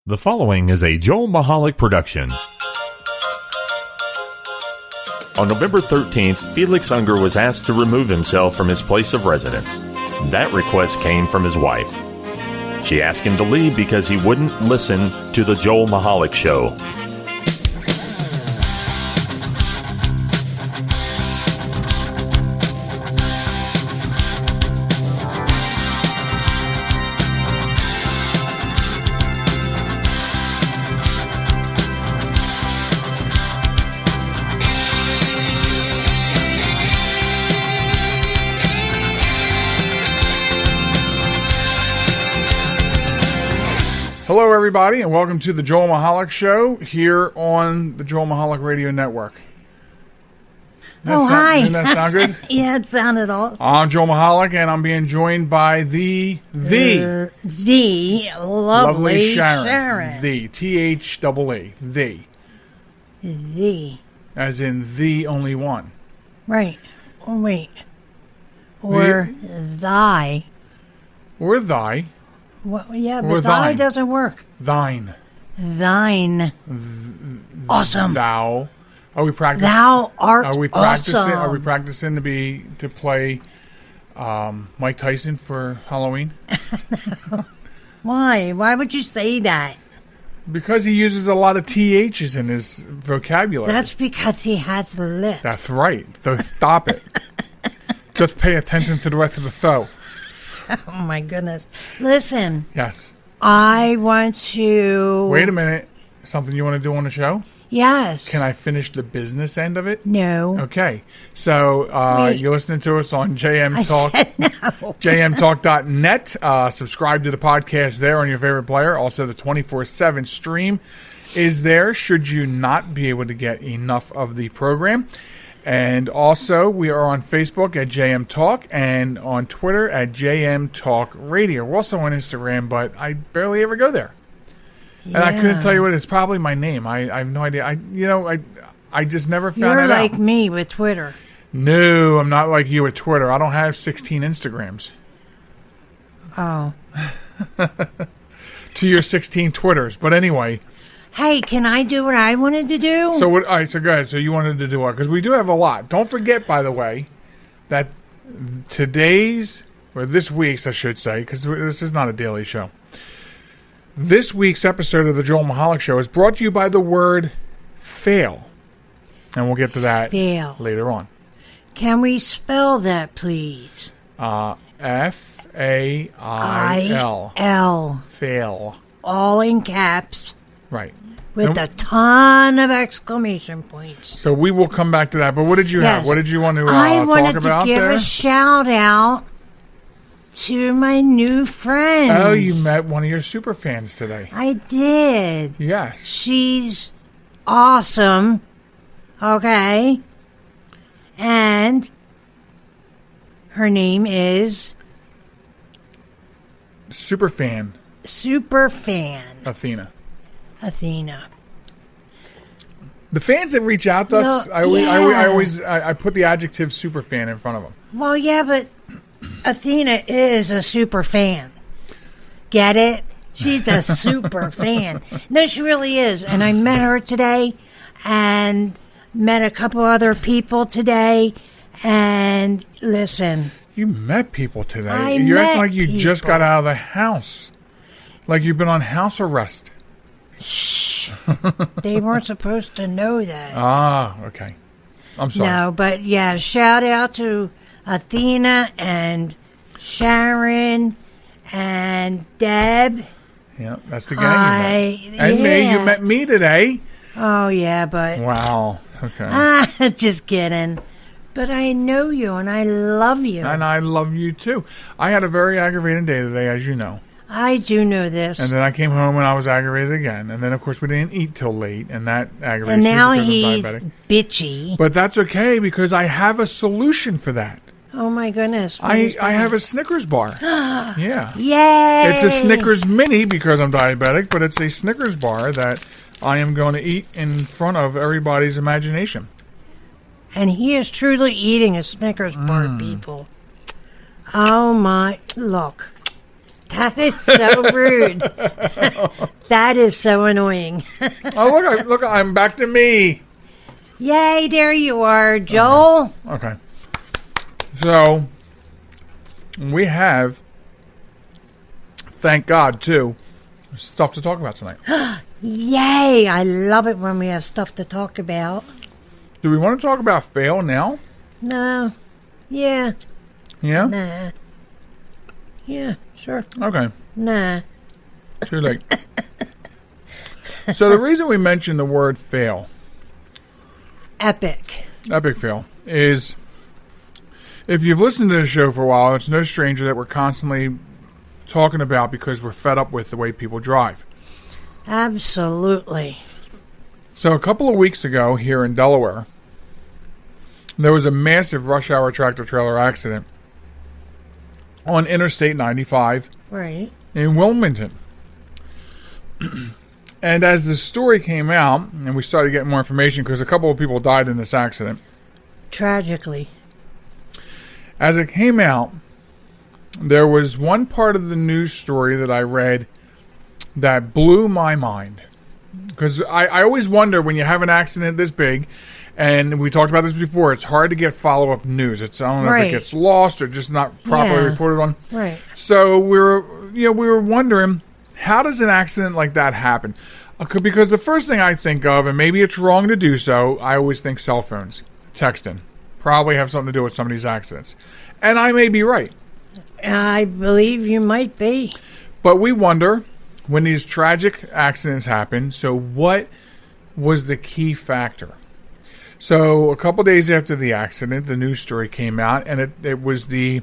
The following is a Joel Michalec production. On November 13th, Felix Unger was asked to remove himself from his place of residence. That request came from his wife. She asked him to leave because he wouldn't listen to the Joel Michalec Show. Hello, everybody, and welcome to the Joel Michalec Show here on the Joel Michalec Radio Network. Hi. Didn't that sound good? Yeah, it sounded awesome. I'm Joel Michalec, and I'm being joined by the lovely Sharen. The T-H-E-E. The. As in the only one. Right. Oh, wait. Or thy. Or thy. Well, yeah, Or but thy thine. doesn't work. Thine. Thine. Awesome. Thou. Are we practicing? Thou art Are we practicing? awesome. Are we practicing to play Mike Tyson for Halloween? Why? Why would you say that? Because he uses a lot of THs in his vocabulary. That's because he has the lip. That's right. So stop it. Just pay attention to the rest of the show. Oh, my goodness. Listen, Yes. I want to... Wait a minute. Something you want to do on the show? Yes. Can I finish the business end of it? No. Okay. So Wait. you're listening to us on JM I Talk. said no. JMTalk.net. Subscribe to the podcast there on your favorite player. Also, the 24/7 stream is there should you not be able to get enough of the program. And also, we are on Facebook at JM Talk and on Twitter at JM Talk Radio. We're also on Instagram, but I barely ever go there. And I couldn't tell you what it's probably my name. I have no idea. I just never found You're that like out. me with Twitter. No, I'm not like you with Twitter. I don't have 16 Instagrams. Oh. To your 16 Twitters. But anyway. Hey, can I do what I wanted to do? So what? All right, so go ahead. So you wanted to do what? Because we do have a lot. Don't forget, by the way, that this week's, I should say, because this is not a daily show. This week's episode of the Joel Michalec Show is brought to you by the word fail. And we'll get to that Fail. later on. Can we spell that, please? F-A-I-L. L. Fail. All in caps Right. with a ton of exclamation points. So we will come back to that. But what did you have? Yes. What did you want to I talk wanted about to give there? a shout out to my new friend. Oh, you met one of your super fans today. I did. Yes. She's awesome. Okay. And her name is Super fan Superfan Athena. Athena. The fans that reach out to us, No, I always put the adjective super fan in front of them. Well, yeah, but Athena is a super fan. Get it? She's a super fan. No, she really is. And I met her today and met a couple other people today. And listen. You met people today. I You're met acting like you just people. got out of the house. Like you've been on house arrest. Shh. They weren't supposed to know that. Ah, okay. I'm sorry. No, but yeah, shout out to Athena and Sharen and Deb. Yeah, that's the gang you met. And me, you yeah. met me today. Oh, yeah, but... Wow. Okay. Just kidding. But I know you, and I love you. And I love you too. I had a very aggravating day today, as you know. I do know this. And then I came home and I was aggravated again. And then, of course, we didn't eat till late, and that aggravates And now me because he's I'm diabetic. bitchy. But that's okay because I have a solution for that. Oh, my goodness. I have a Snickers bar. Yeah. Yay! It's a Snickers mini because I'm diabetic, but it's a Snickers bar that I am going to eat in front of everybody's imagination. And he is truly eating a Snickers bar, people. Oh, my... Look. That is so rude. That is so annoying. Oh, look, I'm back to me. Yay, there you are, Joel. Okay. So, we have, thank God, too, stuff to talk about tonight. Yay, I love it when we have stuff to talk about. Do we want to talk about fail now? No. Yeah. Yeah? Nah. Yeah, sure. Okay. Nah. Too late. So the reason we mentioned the word fail, Epic fail, is if you've listened to the show for a while, it's no stranger that we're constantly talking about because we're fed up with the way people drive. Absolutely. So a couple of weeks ago here in Delaware, there was a massive rush hour tractor-trailer accident on Interstate 95 Right. in Wilmington. And as the story came out, and we started getting more information because a couple of people died in this accident. Tragically. As it came out, there was one part of the news story that I read that blew my mind. Because I always wonder when you have an accident this big, and we talked about this before, it's hard to get follow-up news. I don't know if it gets lost or just not properly reported on. Right. So we were wondering, how does an accident like that happen? Because the first thing I think of, and maybe it's wrong to do so, I always think cell phones, texting, probably have something to do with some of these accidents. And I may be right. I believe you might be. But we wonder, when these tragic accidents happen, so what was the key factor? So a couple days after the accident, the news story came out, and it was the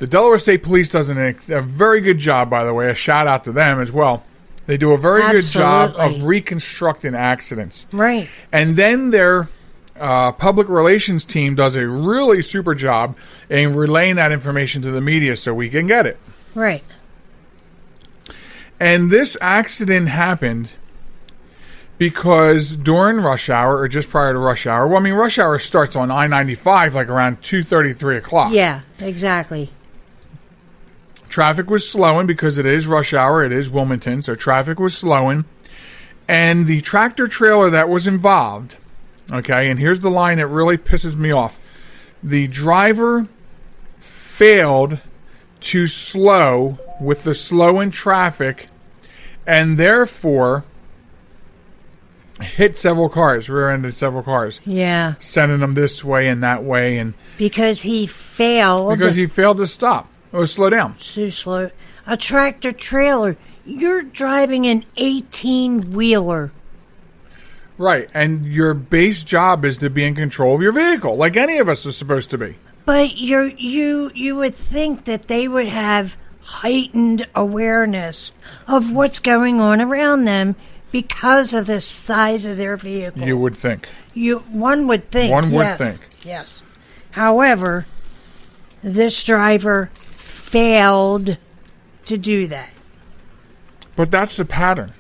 Delaware State Police does a very good job, by the way. A shout out to them as well. They do a very good job of reconstructing accidents. Right. And then their public relations team does a really super job in relaying that information to the media so we can get it. Right. And this accident happened because during rush hour, or just prior to rush hour, well, I mean, rush hour starts on I-95 like around 2:30, 3 o'clock. Yeah, exactly. Traffic was slowing because it is rush hour. It is Wilmington, so traffic was slowing. And the tractor trailer that was involved, okay, and here's the line that really pisses me off. The driver failed to slow with the slowing traffic and therefore hit several cars, rear-ended several cars. Yeah. Sending them this way and that way. And because he failed. Because he failed to stop. Or slow down. Too slow. A tractor trailer. You're driving an 18-wheeler. Right. And your base job is to be in control of your vehicle, like any of us are supposed to be. But you would think that they would have heightened awareness of what's going on around them because of the size of their vehicle. You would think. One would think. One would yes, think. Yes. However, this driver failed to do that. But that's the pattern.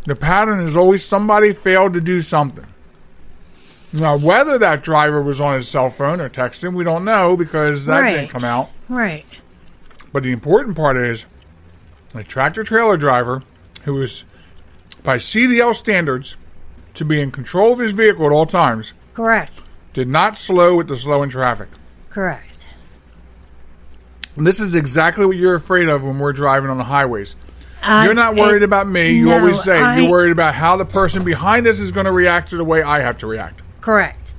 The pattern is always somebody failed to do something. Now, whether that driver was on his cell phone or texting, we don't know because that didn't come out. Right. But the important part is a tractor-trailer driver who is, by CDL standards, to be in control of his vehicle at all times. Correct. Did not slow with the slowing traffic. Correct. And this is exactly what you're afraid of when we're driving on the highways. You're not worried about me. You always say you're worried about how the person behind us is going to react to the way I have to react. Correct.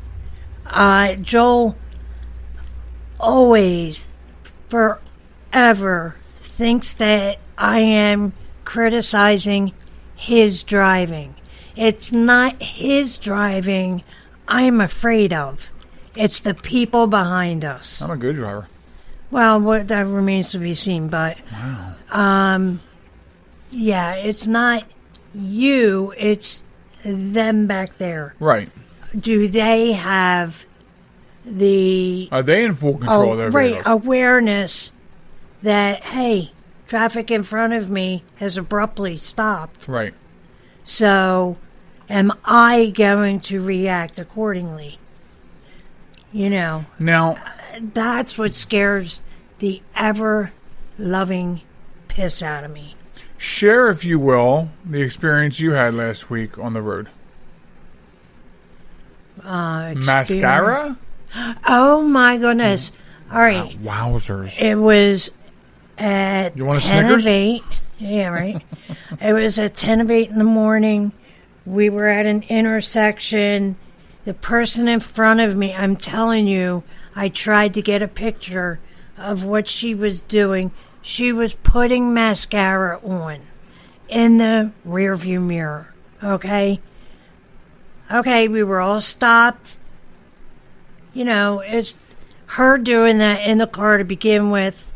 Joel always, forever, thinks that I am criticizing his driving. It's not his driving I'm afraid of. It's the people behind us. I'm a good driver. Well, that remains to be seen, but wow. Yeah, it's not you, it's them back there. Right. Do they have the... Are they in full control of their vehicles? Awareness that, hey, traffic in front of me has abruptly stopped. Right. So, am I going to react accordingly? You know. Now... That's what scares the ever-loving piss out of me. Share, if you will, the experience you had last week on the road. Mascara? Oh, my goodness. All right. Wowzers. It was at You want a 10 Snickers? of 8. Yeah, right. It was at 10 of 8 in the morning. We were at an intersection. The person in front of me, I'm telling you, I tried to get a picture of what she was doing. She was putting mascara on in the rearview mirror. Okay? Okay, we were all stopped. You know, it's her doing that in the car to begin with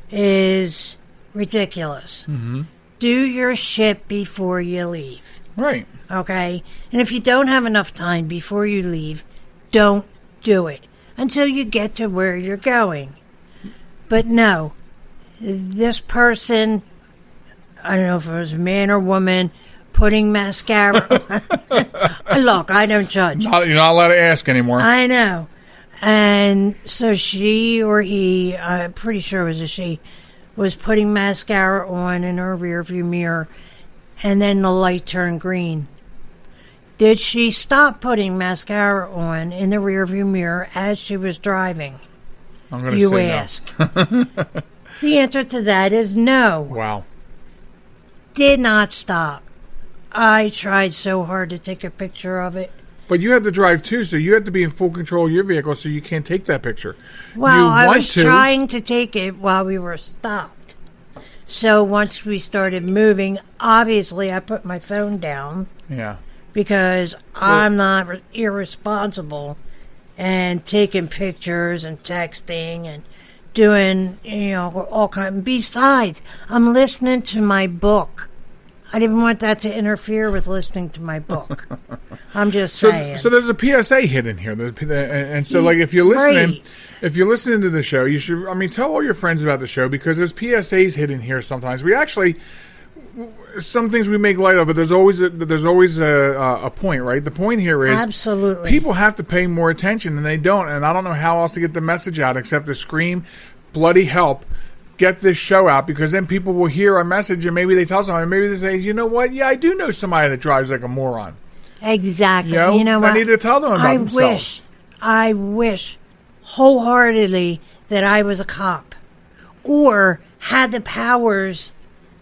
is ridiculous. Mm-hmm. Do your shit before you leave. Right. Okay? And if you don't have enough time before you leave, don't do it until you get to where you're going. But no, this person, I don't know if it was a man or woman, putting mascara. Look, I don't judge. You're not allowed to ask anymore. I know. And so she or he, I'm pretty sure it was a she, was putting mascara on in her rearview mirror, and then the light turned green. Did she stop putting mascara on in the rearview mirror as she was driving? I'm going to You say ask. The answer to that is no. no. Wow. Did not stop. I tried so hard to take a picture of it. But you have to drive too, so you have to be in full control of your vehicle, so you can't take that picture. Well, you I want was to, trying to take it while we were stopped. So once we started moving, obviously I put my phone down Yeah. because I'm not irresponsible and taking pictures and texting and doing, all kind. Besides, I'm listening to my book. I didn't want that to interfere with listening to my book. I'm just saying. So there's a PSA hidden here, and so like if you're listening, Right. if you're listening to the show, you should. I mean, tell all your friends about the show because there's PSAs hidden here. Sometimes we actually, some things we make light of, but there's always a point, right? The point here is Absolutely. people have to pay more attention, and they don't. And I don't know how else to get the message out except to scream bloody help. Get this show out because then people will hear our message and maybe they tell somebody, maybe they say, you know what? Yeah, I do know somebody that drives like a moron. Exactly. You know what? I need to tell them about themselves. I wish wholeheartedly that I was a cop or had the powers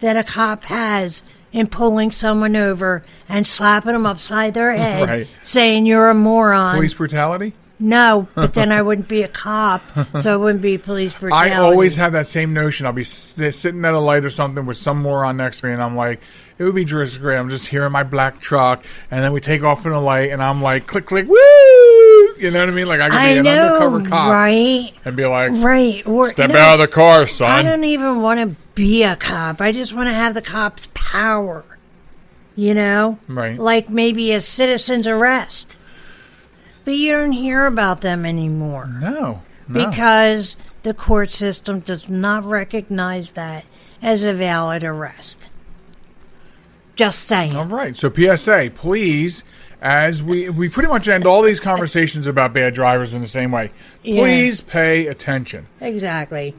that a cop has in pulling someone over and slapping them upside their head, Right. saying you're a moron. Police brutality? No, but then I wouldn't be a cop, so it wouldn't be police brutality. I always have that same notion. I'll be sitting at a light or something with some moron next to me, and I'm like, it would be just great. I'm just here in my black truck, and then we take off from the light, and I'm like, click, click, woo! You know what I mean? Like I could be an undercover cop. Right? And be like, Right. Or, step out of the car, son. I don't even want to be a cop. I just want to have the cop's power. Right. Like maybe a citizen's arrest. But you don't hear about them anymore. No. Because the court system does not recognize that as a valid arrest. Just saying. All right. So PSA, please, as we pretty much end all these conversations about bad drivers in the same way. Please pay attention. Exactly.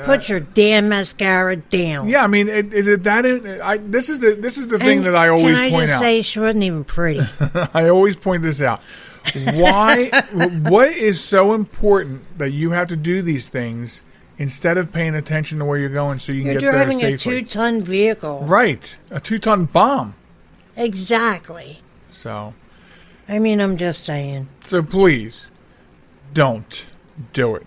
Put your damn mascara down. Yeah, I mean, is it that? This is the thing that I always point out. Can I just say she wasn't even pretty? I always point this out. Why? What is so important that you have to do these things instead of paying attention to where you're going so you can get there safely? You're driving a 2-ton vehicle. Right. A 2-ton bomb. Exactly. So. I mean, I'm just saying. So please, don't do it.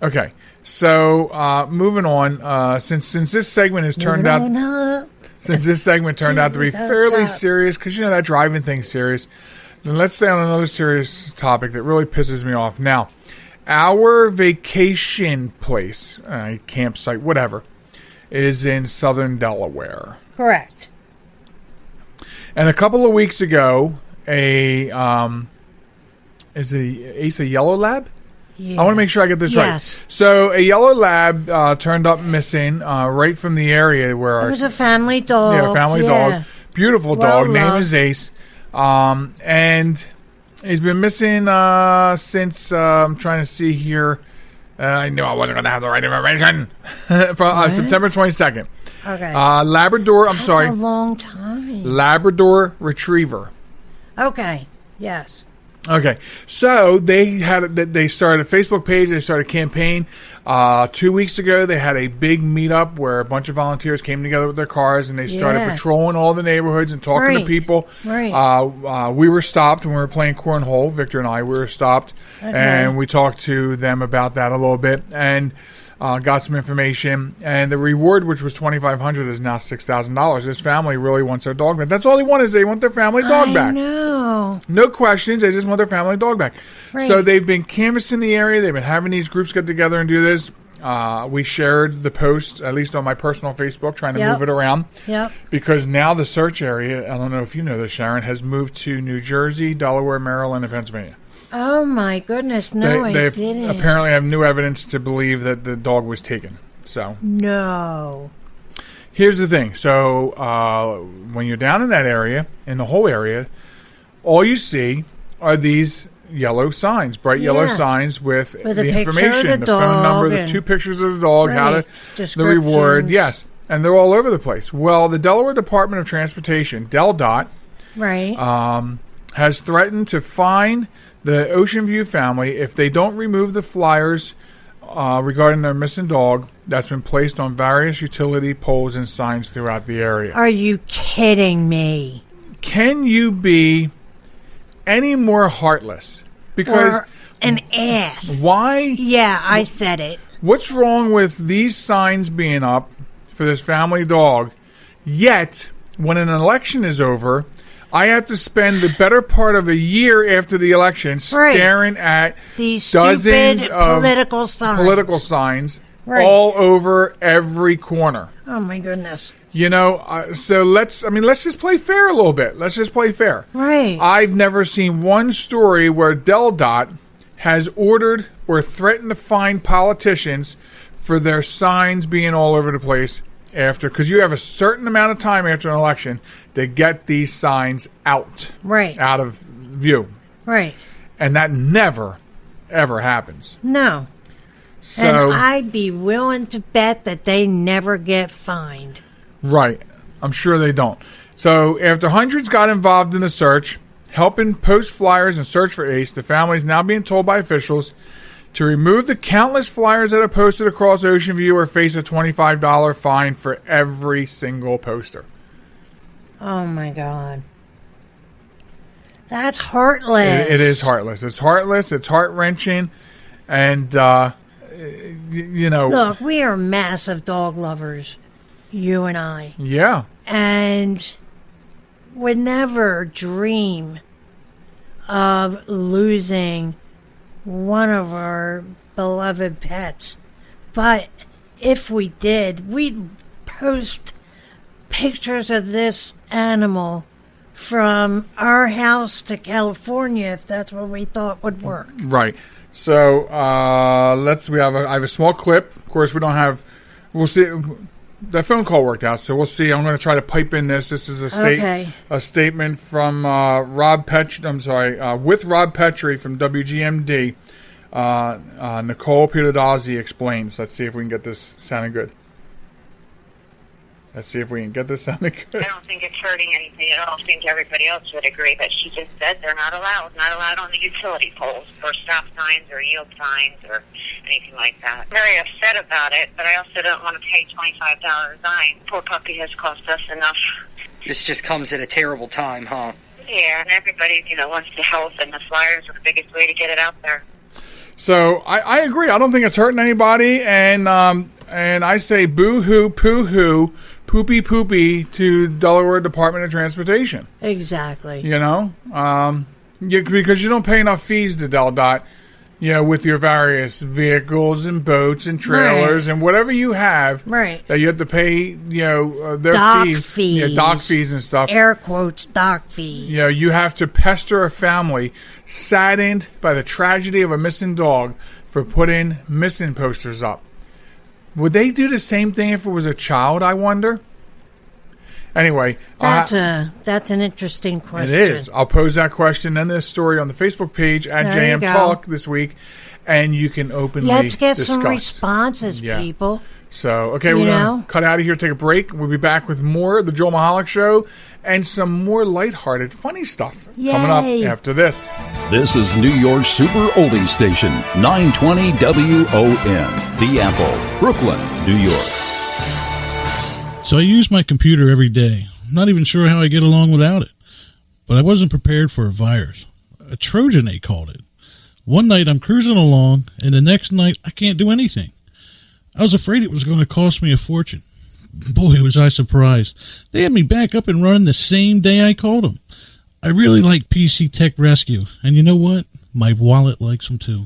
Okay. So moving on. Since this segment has turned out. Since this segment turned out to be fairly serious, because that driving thing's serious. Then let's stay on another serious topic that really pisses me off. Now, our vacation place, campsite, whatever, is in southern Delaware. Correct. And a couple of weeks ago, a yellow lab? Yeah. I want to make sure I get this right. So a yellow lab turned up missing right from the area where it was a family dog. Yeah, family dog. Beautiful dog. Name is Ace. And he's been missing since, I'm trying to see here, I knew I wasn't going to have the right information. For September 22nd. Okay. Labrador, That's a long time. Labrador Retriever. Okay. Yes. Okay, so they started a Facebook page. They started a campaign 2 weeks ago. They had a big meetup where a bunch of volunteers came together with their cars and they started patrolling all the neighborhoods and talking to people. Right. We were stopped when we were playing cornhole. Victor and I were stopped, and we talked to them about that a little bit and got some information. And the reward, which was $2,500, is now $6,000. This family really wants their dog back. That's all they want, is they want their family dog back. I know. No questions. They just want their family dog back. Right. So they've been canvassing the area. They've been having these groups get together and do this. We shared the post, at least on my personal Facebook, trying to move it around. Yep. Because now the search area, I don't know if you know this, Sharon, has moved to New Jersey, Delaware, Maryland, and Pennsylvania. Oh, my goodness. No, I didn't. Apparently have new evidence to believe that the dog was taken. So no. Here's the thing. So when you're down in that area, in the whole area, all you see are these yellow signs, bright yellow signs with the information, the phone number, the 2 pictures of the dog, how to, the reward. Yes. And they're all over the place. Well, the Delaware Department of Transportation, DelDOT, has threatened to fine the Ocean View family if they don't remove the flyers regarding their missing dog that's been placed on various utility poles and signs throughout the area. Are you kidding me? Can you be any more heartless? Because or an ass. Why? Yeah, I said it. What's wrong with these signs being up for this family dog? Yet, when an election is over, I have to spend the better part of a year after the election staring at these dozens stupid of political signs all over every corner. Oh my goodness! You know, so let's just play fair a little bit. Let's just play fair. Right. I've never seen one story where DelDOT has ordered or threatened to fine politicians for their signs being all over the place because you have a certain amount of time after an election to get these signs out of view. Right. And that never, ever happens. No. So, and I'd be willing to bet that they never get fined. Right. I'm sure they don't. So after hundreds got involved in the search, helping post flyers and search for Ace, the family is now being told by officials to remove the countless flyers that are posted across Ocean View or face a $25 fine for every single poster. Oh, my God. That's heartless. It is heartless. It's heartless. It's heart-wrenching. And, you know. Look, we are massive dog lovers, you and I. Yeah. And would never dream of losing one of our beloved pets. But if we did, we'd post pictures of this animal from our house to California if that's what we thought would work. Right. So I have a small clip. Of course, we'll see. That phone call worked out, so we'll see. I'm going to try to pipe in this. This is a statement from with Rob Petrie from WGMD. Nicole Piedazzi explains. Let's see if we can get this sounding good. I don't think it's hurting anything at all. I think everybody else would agree, but she just said they're not allowed on the utility poles or stop signs or yield signs or anything like that. I'm very upset about it, but I also don't want to pay $25 a fine. Poor puppy has cost us enough. This just comes at a terrible time, huh? Yeah, and everybody, wants the health, and the flyers are the biggest way to get it out there. So I agree. I don't think it's hurting anybody, and I say boo-hoo, poo-hoo, poopy to Delaware Department of Transportation. Exactly. Because you don't pay enough fees to DelDOT, with your various vehicles and boats and trailers and whatever you have that you have to pay, their dock fees. fees. Yeah, dock fees and stuff. Air quotes, dock fees. You have to pester a family saddened by the tragedy of a missing dog for putting missing posters up. Would they do the same thing if it was a child, I wonder? Anyway, that's an interesting question. It is. I'll pose that question and this story on the Facebook page at There you JM go. Talk this week, and you can openly Let's get discuss. some responses, Yeah. people. So, okay, we're going to cut out of here, take a break. We'll be back with more of the Joel Michalec Show and some more lighthearted, funny stuff coming up after this. This is New York's Super Oldie Station, 920 WON, The Apple, Brooklyn, New York. So I use my computer every day. I'm not even sure how I get along without it. But I wasn't prepared for a virus. A Trojan, they called it. One night I'm cruising along, and the next night I can't do anything. I was afraid it was going to cost me a fortune. Boy, was I surprised. They had me back up and running the same day I called them. I really like PC Tech Rescue, and you know what? My wallet likes them too.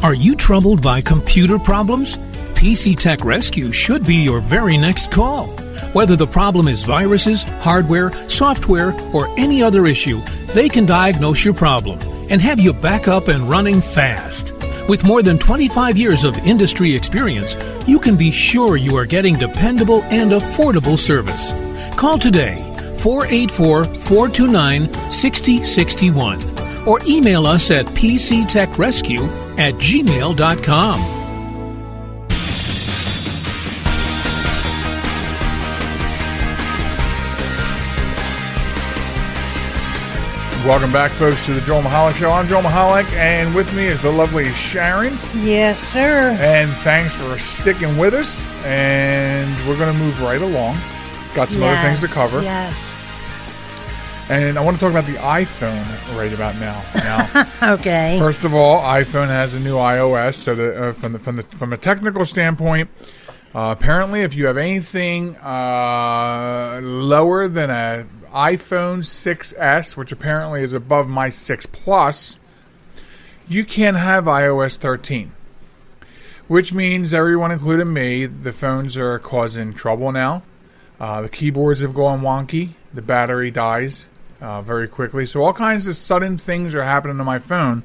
Are you troubled by computer problems? PC Tech Rescue should be your very next call. Whether the problem is viruses, hardware, software, or any other issue, they can diagnose your problem and have you back up and running fast. With more than 25 years of industry experience, you can be sure you are getting dependable and affordable service. Call today, 484-429-6061, or email us at pctechrescue@gmail.com. Welcome back, folks, to the Joel Michalec Show. I'm Joel Michalec, and with me is the lovely Sharen. Yes, sir. And thanks for sticking with us. And we're going to move right along. Got some other things to cover. Yes. And I want to talk about the iPhone right about now. Now, Okay. first of all, iPhone has a new iOS. So from a technical standpoint, apparently, if you have anything lower than a iPhone 6S, which apparently is above my 6 Plus, you can't have iOS 13. Which means everyone, including me, the phones are causing trouble now. The keyboards have gone wonky. The battery dies very quickly. So all kinds of sudden things are happening to my phone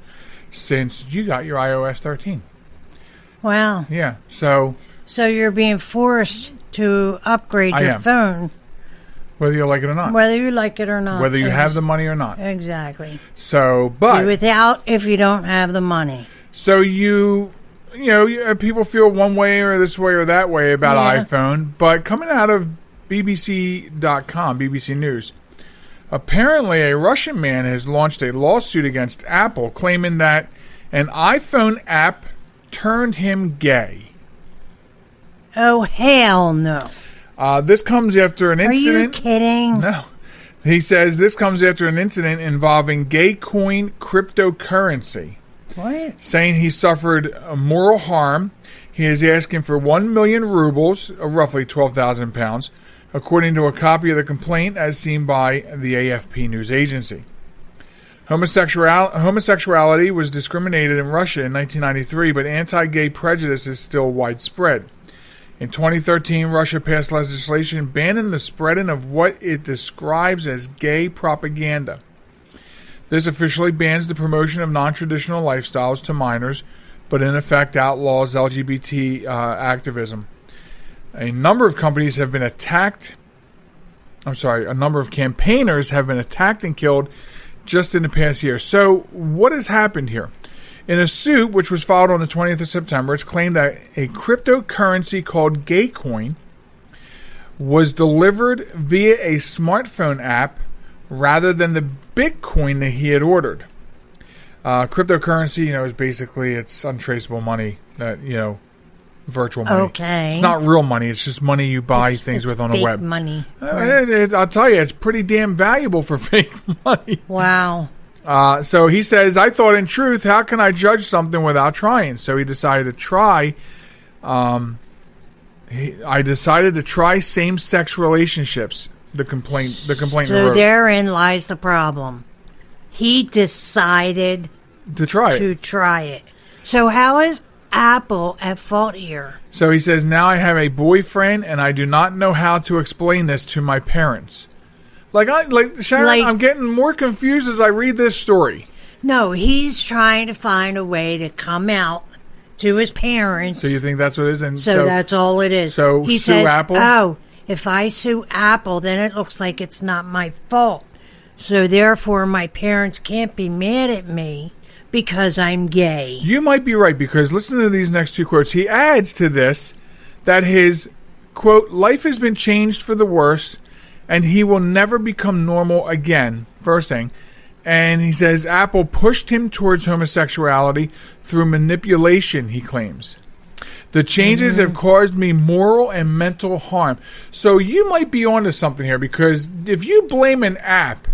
since you got your iOS 13. Wow. Yeah, so you're being forced to upgrade I your am. phone, whether you like it or not. whether you like it or not. Whether you have the money or not. Exactly. So, but Do without if you don't have the money. so you people feel one way or this way or that way about Yeah. iPhone, but coming out of BBC.com, BBC News, apparently a Russian man has launched a lawsuit against Apple claiming that an iPhone app turned him gay. Oh, hell no. This comes after an Are you incident. kidding? No. He says this comes after an incident involving gay coin cryptocurrency. What? Saying he suffered moral harm. He is asking for 1 million rubles, roughly 12,000 pounds, according to a copy of the complaint as seen by the AFP news agency. Homosexuality was discriminated in Russia in 1993, but anti-gay prejudice is still widespread. In 2013, Russia passed legislation banning the spreading of what it describes as gay propaganda. This officially bans the promotion of non-traditional lifestyles to minors, but in effect outlaws LGBT activism. A number of companies have been attacked. A number of campaigners have been attacked and killed just in the past year. So what has happened here? In a suit which was filed on the 20th of September, it's claimed that a cryptocurrency called Gaycoin was delivered via a smartphone app rather than the Bitcoin that he had ordered. Cryptocurrency, is basically it's untraceable money, that virtual money. Okay. It's not real money. It's just money you buy things It's with on the fake web. money. I'll tell you, it's pretty damn valuable for fake money. Wow. So he says, I thought in truth, how can I judge something without trying? So he decided to try. I decided to try same-sex relationships. The complaint. So wrote. therein lies the problem. He decided To try it. to try it. So how is Apple at fault here? So he says, now I have a boyfriend, and I do not know how to explain this to my parents. Sharon, I'm getting more confused as I read this story. No, he's trying to find a way to come out to his parents. So you think that's what it is? And So that's all it is. So he sue says, Apple? Oh, if I sue Apple, then it looks like it's not my fault. So therefore, my parents can't be mad at me because I'm gay. You might be right, because listen to these next two quotes. He adds to this that his, quote, life has been changed for the worse, and he will never become normal again, first thing. And he says Apple pushed him towards homosexuality through manipulation, he claims. The changes have caused me moral and mental harm. So you might be onto something here, because if you blame an app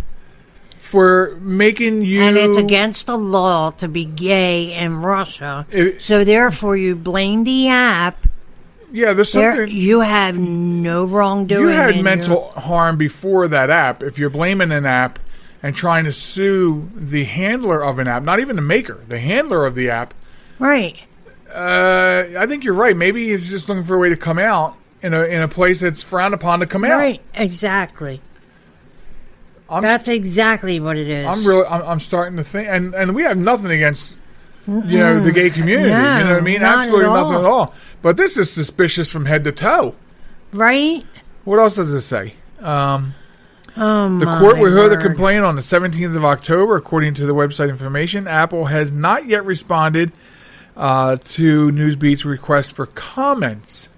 for making you... And it's against the law to be gay in Russia. So therefore you blame the app. Yeah, there's something... You have no wrongdoing. You had mental harm before that app. If you're blaming an app and trying to sue the handler of an app, not even the maker, the handler of the app. Right. I think you're right. Maybe he's just looking for a way to come out in a place that's frowned upon to come out. Right, exactly. That's exactly what it is. I'm starting to think, and we have nothing against the gay community. No, you know what I mean? Absolutely nothing at all. But this is suspicious from head to toe. Right? What else does it say? The court will hear the complaint on the 17th of October, according to the website information. Apple has not yet responded to Newsbeat's request for comments.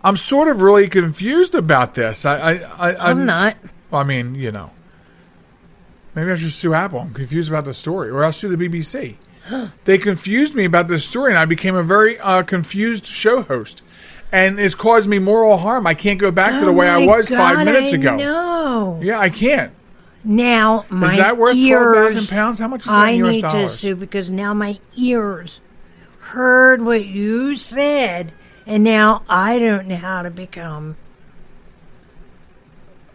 I'm sort of really confused about this. I'm not. I mean, maybe I should sue Apple. I'm confused about the story, or I'll sue the BBC. They confused me about this story, and I became a very confused show host. And it's caused me moral harm. I can't go back to the way I was 5 minutes ago. No. Yeah, I can't. Now, my ears... Is that worth £12,000? How much is that in US dollars? I need to sue because now my ears heard what you said, and now I don't know how to become...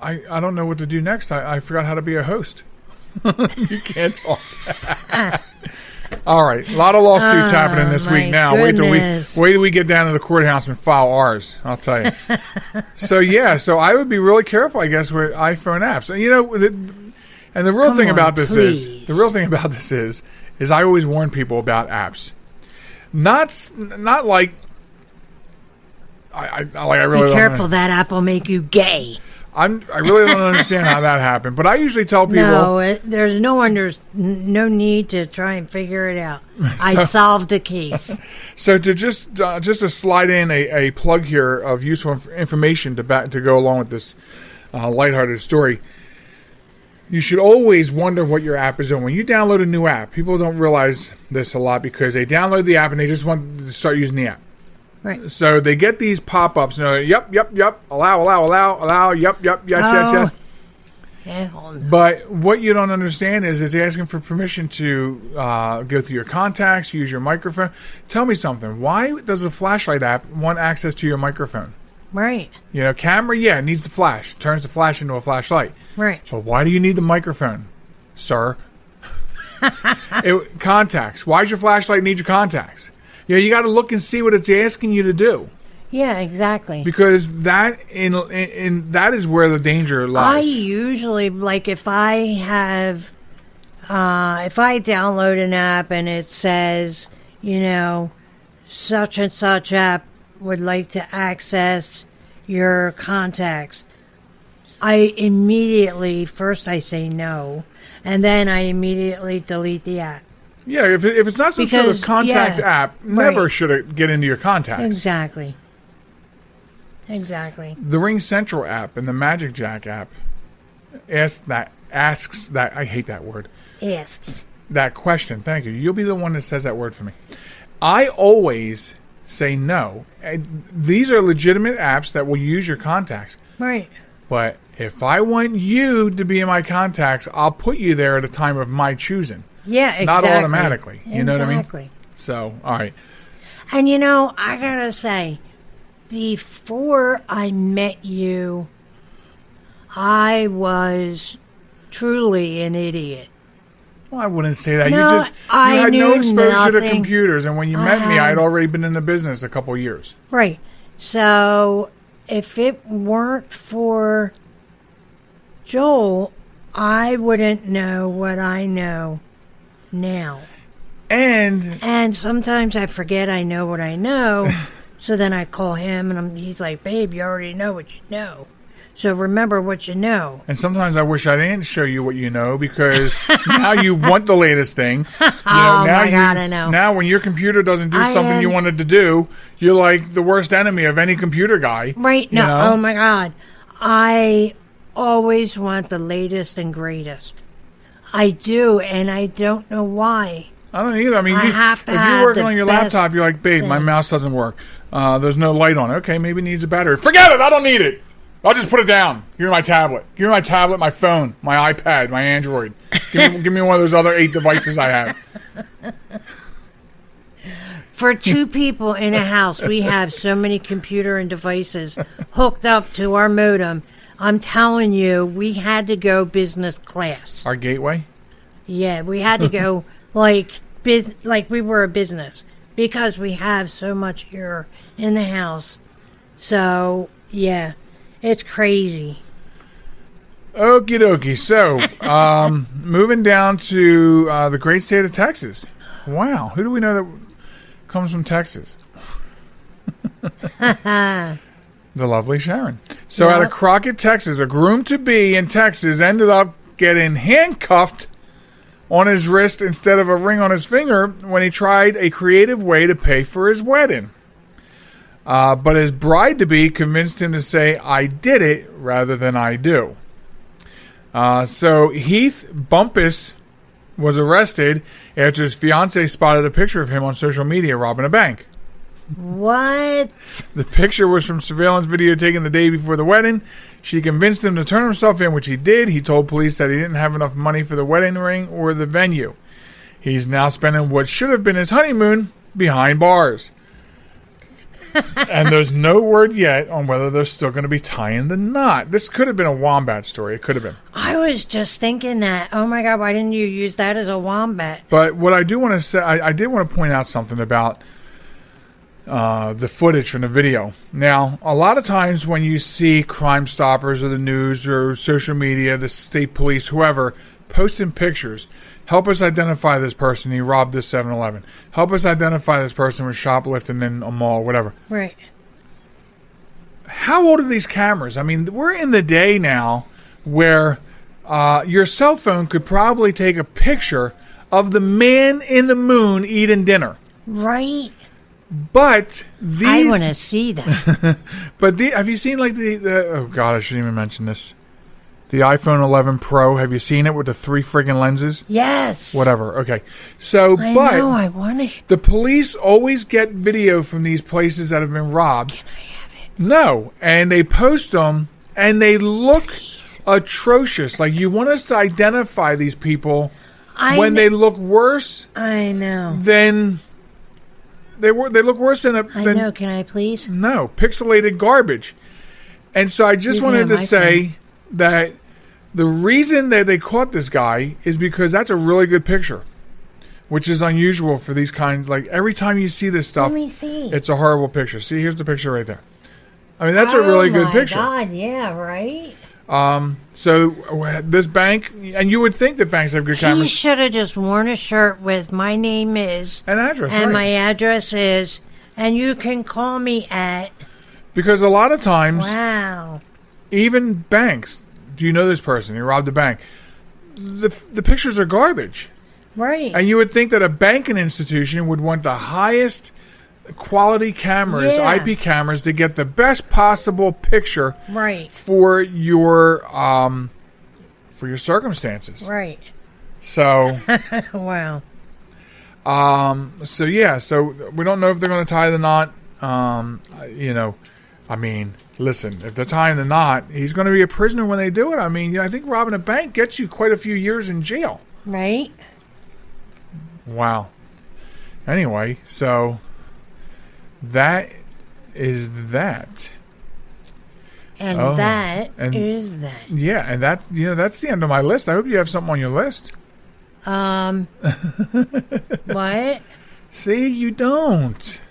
I don't know what to do next. I forgot how to be a host. You can't talk. All right, a lot of lawsuits happening this week now. Goodness. Wait till we get down to the courthouse and file ours. I'll tell you. So I would be really careful, I guess, with iPhone apps. And the real thing about this is I always warn people about apps. Not like I really be careful. That app will make you gay. I really don't understand how that happened, but I usually tell people... No, there's no need to try and figure it out. I solved the case. So to just to slide in a plug here of useful information to go along with this lighthearted story, you should always wonder what your app is doing. When you download a new app, people don't realize this a lot because they download the app and they just want to start using the app. Right. So they get these pop-ups. Yep, allow, yep, yes. Hell no. But what you don't understand is it's asking for permission to go through your contacts, use your microphone. Tell me something. Why does a flashlight app want access to your microphone? Right. Camera, it needs the flash. Turns the flash into a flashlight. Right. But why do you need the microphone, sir? Contacts. Why does your flashlight need your contacts? You got to look and see what it's asking you to do. Yeah, exactly. Because that that is where the danger lies. I usually if I download an app and it says, such and such app would like to access your contacts, I immediately first I say no, and then I immediately delete the app. Yeah, if it's not some sort of contact app, never should it get into your contacts. Exactly. The Ring Central app and the Magic Jack app asks that. I hate that word. Asks. That question. Thank you. You'll be the one that says that word for me. I always say no. These are legitimate apps that will use your contacts. Right. But if I want you to be in my contacts, I'll put you there at a time of my choosing. Yeah, exactly. Not automatically. You know what I mean? Exactly. So, all right. And I gotta say, before I met you, I was truly an idiot. Well, I wouldn't say that. No, you had no exposure to computers, and when you met me, I had already been in the business a couple of years. Right. So, if it weren't for Joel, I wouldn't know what I know now. And sometimes I forget I know what I know. So then I call him, and he's like, babe, you already know what you know. So remember what you know. And sometimes I wish I didn't show you what you know, because now you want the latest thing. You know, Oh, now my God, I know. Now when your computer doesn't do something you wanted to do, you're like the worst enemy of any computer guy. Right. No. You know? Oh, my God. I always want the latest and greatest. I do, and I don't know why. I don't either. I mean, I have to if have you're working the on your best laptop, you're like, babe, my thing. mouse doesn't work. There's no light on it. Okay, maybe it needs a battery. Forget it. I don't need it. I'll just put it down. Give me my tablet. Give me my tablet, my phone, my iPad, my Android. Give me one of those other 8 devices I have. For 2 people in a house, we have so many computer and devices hooked up to our modem. I'm telling you, we had to go business class. Our gateway? Yeah, we had to go like we were a business, because we have so much here in the house. So, yeah, it's crazy. Okie dokie. So, moving down to the great state of Texas. Wow. Who do we know that comes from Texas? The lovely Sharen. So out of Crockett, Texas, a groom-to-be in Texas ended up getting handcuffed on his wrist instead of a ring on his finger when he tried a creative way to pay for his wedding. But his bride-to-be convinced him to say, I did it, rather than I do. So Heath Bumpus was arrested after his fiancée spotted a picture of him on social media robbing a bank. What? The picture was from surveillance video taken the day before the wedding. She convinced him to turn himself in, which he did. He told police that he didn't have enough money for the wedding ring or the venue. He's now spending what should have been his honeymoon behind bars. And there's no word yet on whether they're still going to be tying the knot. This could have been a Wombat story. It could have been. I was just thinking that. Oh, my God, why didn't you use that as a Wombat? But what I do want to say, I did want to point out something about the footage from the video. Now, a lot of times when you see Crime Stoppers or the news or social media, the state police, whoever, posting pictures, help us identify this person. He robbed this 7-Eleven. Help us identify this person was shoplifting in a mall, whatever. Right. How old are these cameras? I mean, we're in the day now where your cell phone could probably take a picture of the man in the moon eating dinner. Right. But these... I want to see that. But have you seen like the... Oh, God, I shouldn't even mention this. The iPhone 11 Pro. Have you seen it with the 3 friggin' lenses? Yes. Whatever. Okay. So, I know, I want it. The police always get video from these places that have been robbed. Can I have it? No. And they post them, and they look atrocious. Like, you want us to identify these people when they look worse. I know. Then... They look worse than I know. Can I please? No, pixelated garbage. And so I just wanted to say that the reason that they caught this guy is because that's a really good picture, which is unusual for these kinds. Like every time you see this stuff, Let me see. It's a horrible picture. See, here's the picture right there. I mean, that's a really good picture. Oh my God! Yeah, right. So this bank, and you would think that banks have good cameras. He should have just worn a shirt with "My name is" an address, and right. my address is, and you can call me at. Because a lot of times, wow, even banks. Do you know this person? He robbed a bank. The pictures are garbage, right? And you would think that a banking institution would want the highest quality cameras, IP cameras, to get the best possible picture, right, for your circumstances, right. So, wow. So yeah, so we don't know if they're going to tie the knot. You know, I mean, listen, if they're tying the knot, he's going to be a prisoner when they do it. I mean, I think robbing a bank gets you quite a few years in jail. Right. Wow. Anyway, so that is that. And that is that. Yeah, and that's that's the end of my list. I hope you have something on your list. What? See, you don't.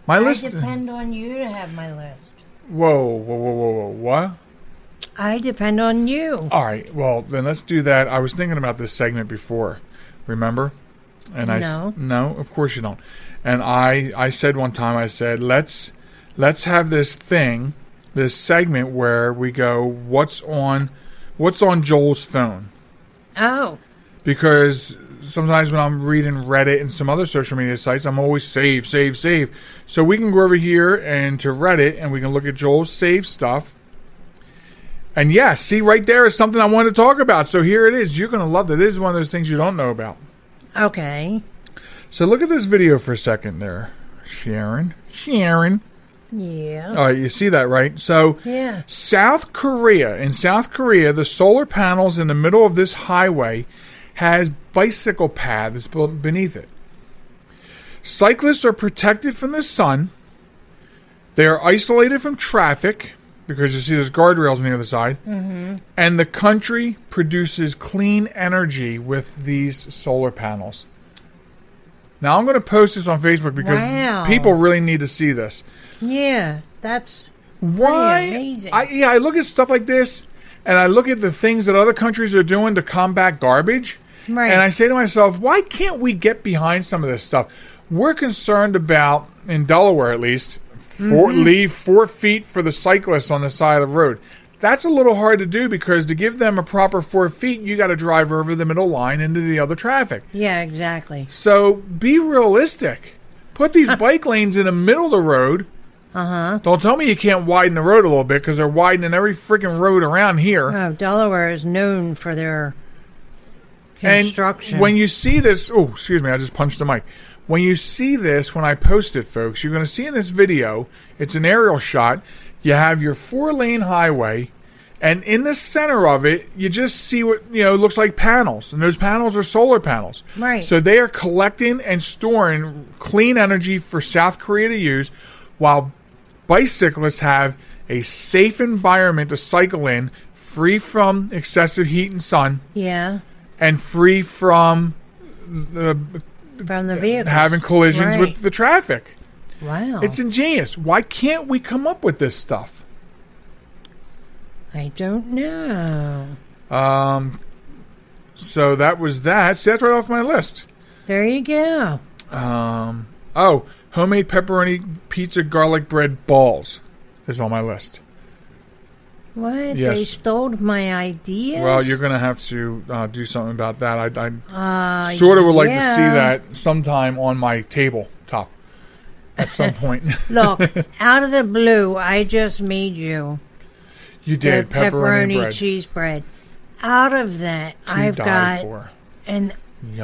My list. I depend on you to have my list. Whoa. What? I depend on you. All right, well, then let's do that. I was thinking about this segment before, remember? And No. no, of course you don't. And I said one time, I said, let's have this segment where we go, what's on Joel's phone? Oh. Because sometimes when I'm reading Reddit and some other social media sites, I'm always save. So we can go over here and to Reddit and we can look at Joel's save stuff. And yeah, see right there is something I wanted to talk about. So here it is. You're going to love it. This is one of those things you don't know about. Okay. So look at this video for a second there, Sharen. Yeah. All right, you see that, right? So Yeah. in South Korea, the solar panels in the middle of this highway has bicycle paths beneath it. Cyclists are protected from the sun. They are isolated from traffic because you see there's guardrails on the other side. Mm-hmm. And the country produces clean energy with these solar panels. Now, I'm going to post this on Facebook because people really need to see this. Yeah, that's amazing. Pretty I look at stuff like this, and I look at the things that other countries are doing to combat garbage, right. And I say to myself, why can't we get behind some of this stuff? We're concerned about, in Delaware at least, leave 4 feet for the cyclists on the side of the road. That's a little hard to do because to give them a proper 4 feet, you got to drive over the middle line into the other traffic. Yeah, exactly. So be realistic. Put these bike lanes in the middle of the road. Uh-huh. Don't tell me you can't widen the road a little bit because they're widening every freaking road around here. Oh, Delaware is known for their construction. And when you see this... Oh, excuse me, I just punched the mic. When you see this, when I post it, folks, you're going to see in this video, it's an aerial shot. You have your 4-lane highway, and in the center of it, you just see what, looks like panels. And those panels are solar panels. Right. So they are collecting and storing clean energy for South Korea to use, while bicyclists have a safe environment to cycle in, free from excessive heat and sun. Yeah. And free from the vehicles. Having collisions with the traffic. Wow. It's ingenious. Why can't we come up with this stuff? I don't know. So that was that. See, that's right off my list. There you go. Homemade pepperoni pizza garlic bread balls is on my list. What? Yes. They stole my ideas? Well, you're going to have to do something about that. I sort of would like to see that sometime on my tabletop at some point. Look, out of the blue, I just made you. You did, pepperoni bread. Cheese bread. Out of that, I've got an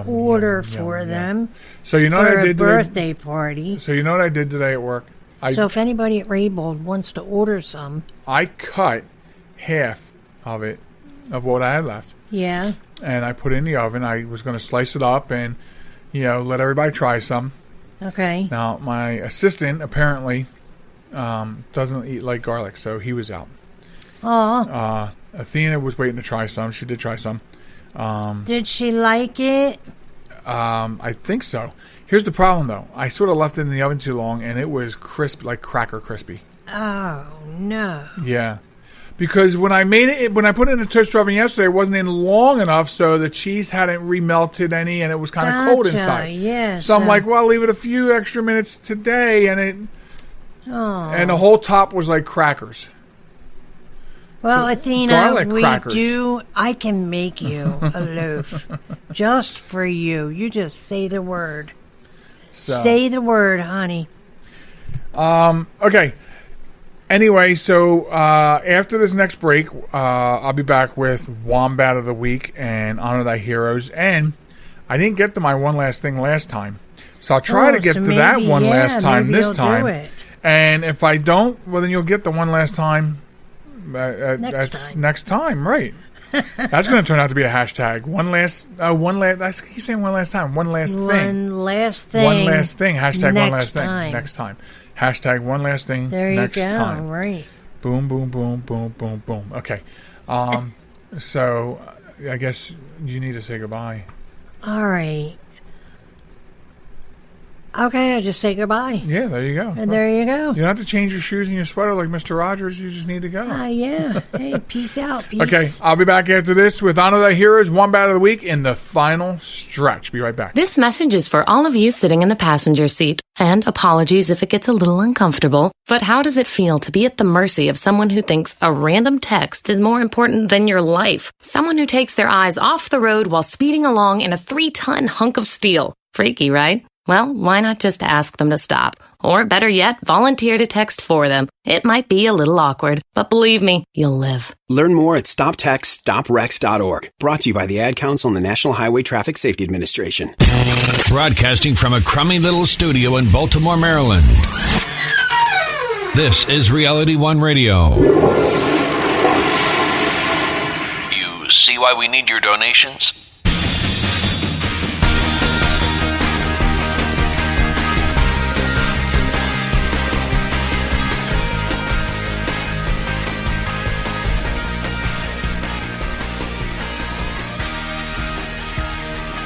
order for them. So you know what I did for a birthday party. So you know what I did today at work? So if anybody at Raybould wants to order some. I cut half of it, of what I had left. Yeah. And I put it in the oven. I was going to slice it up and, let everybody try some. Okay. Now, my assistant apparently doesn't like garlic, so he was out. Oh. Athena was waiting to try some. She did try some. Did she like it? I think so. Here's the problem, though. I sort of left it in the oven too long, and it was crisp, like cracker crispy. Oh, no. Yeah. Because when I put it in the toaster oven yesterday, it wasn't in long enough, so the cheese hadn't remelted any, and it was kind of cold inside. Yeah, so I'm like, well, I'll leave it a few extra minutes today, and the whole top was like crackers. Well, So, Athena, crackers. I can make you a loaf just for you. You just say the word. So. Say the word, honey. Okay. Anyway, so after this next break, I'll be back with Wombat of the Week and Honor Thy Heroes. And I didn't get to my one last thing last time. So I'll try to get to that one last time this time. And if I don't, well, then you'll get the one last time. Next time, right. That's going to turn out to be a hashtag. I keep saying one last time. One last thing. One last thing. One last thing. Hashtag one last thing. Time. Next time. Hashtag one last thing. There you next go. Time. Right. Boom, boom, boom, boom, boom, boom. Okay. So I guess you need to say goodbye. All right. Okay, I just say goodbye. Yeah, there you go. And there you go. You don't have to change your shoes and your sweater like Mr. Rogers. You just need to go. Yeah. Hey, peace out, peace. Okay, I'll be back after this with Honor Thy Heroes, Wombat of the Week in the final stretch. Be right back. This message is for all of you sitting in the passenger seat. And apologies if it gets a little uncomfortable. But how does it feel to be at the mercy of someone who thinks a random text is more important than your life? Someone who takes their eyes off the road while speeding along in a 3-ton hunk of steel. Freaky, right? Well, why not just ask them to stop? Or better yet, volunteer to text for them. It might be a little awkward, but believe me, you'll live. Learn more at stoptextstoprex.org. Brought to you by the Ad Council and the National Highway Traffic Safety Administration. Broadcasting from a crummy little studio in Baltimore, Maryland. This is Reality One Radio. You see why we need your donations?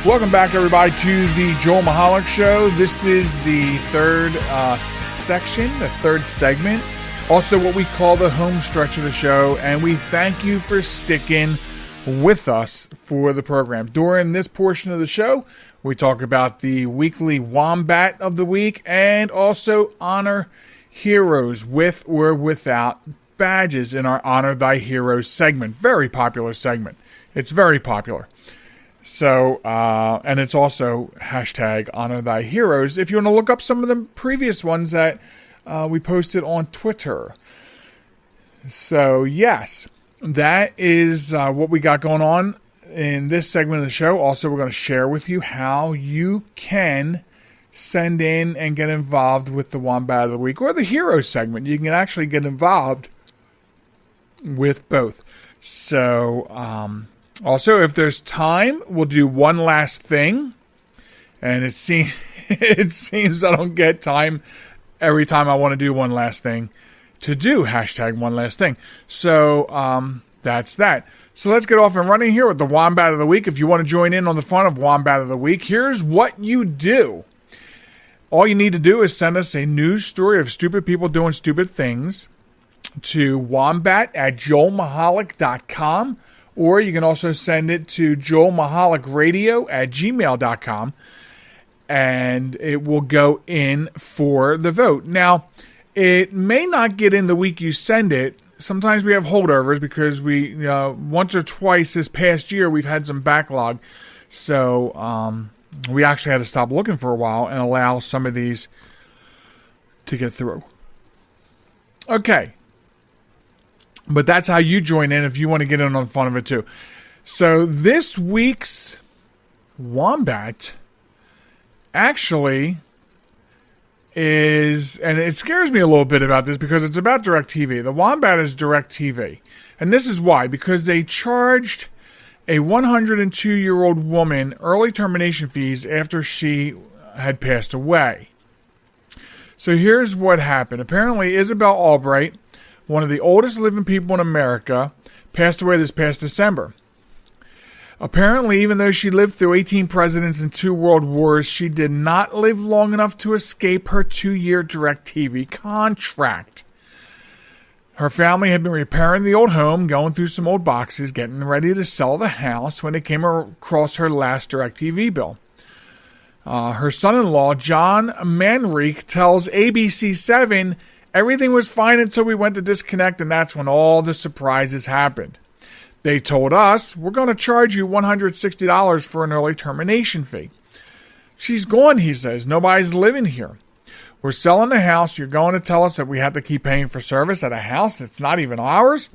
Welcome back, everybody, to the Joel Michalec Show. This is the third section, the third segment, also what we call the home stretch of the show, and we thank you for sticking with us for the program. During this portion of the show, we talk about the weekly Wombat of the Week and also honor heroes with or without badges in our Honor Thy Heroes segment. Very popular segment. It's very popular. So, and it's also hashtag Honor Thy Heroes if you want to look up some of the previous ones that we posted on Twitter. So, yes, that is what we got going on in this segment of the show. Also, we're going to share with you how you can send in and get involved with the Wombat of the Week or the Hero segment. You can actually get involved with both. So, also, if there's time, we'll do one last thing. And it seems I don't get time every time I want to do one last thing to do hashtag one last thing. So that's that. So let's get off and running here with the Wombat of the Week. If you want to join in on the fun of Wombat of the Week, here's what you do. All you need to do is send us a news story of stupid people doing stupid things to wombat@joelmichalec.com. Or you can also send it to joelmichalecradio@gmail.com, and it will go in for the vote. Now, it may not get in the week you send it. Sometimes we have holdovers because we once or twice this past year we've had some backlog. So we actually had to stop looking for a while and allow some of these to get through. Okay. But that's how you join in if you want to get in on the fun of it too. So this week's Wombat actually is, and it scares me a little bit about this because it's about DirecTV. The Wombat is DirecTV. And this is why. Because they charged a 102-year-old woman early termination fees after she had passed away. So here's what happened. Apparently Isabel Albright, one of the oldest living people in America, passed away this past December. Apparently, even though she lived through 18 presidents and 2 world wars, she did not live long enough to escape her 2-year DirecTV contract. Her family had been repairing the old home, going through some old boxes, getting ready to sell the house when they came across her last DirecTV bill. Her son-in-law, John Manrique, tells ABC7, everything was fine until we went to disconnect, and that's when all the surprises happened. They told us, we're going to charge you $160 for an early termination fee. She's gone, he says. Nobody's living here. We're selling the house. You're going to tell us that we have to keep paying for service at a house that's not even ours?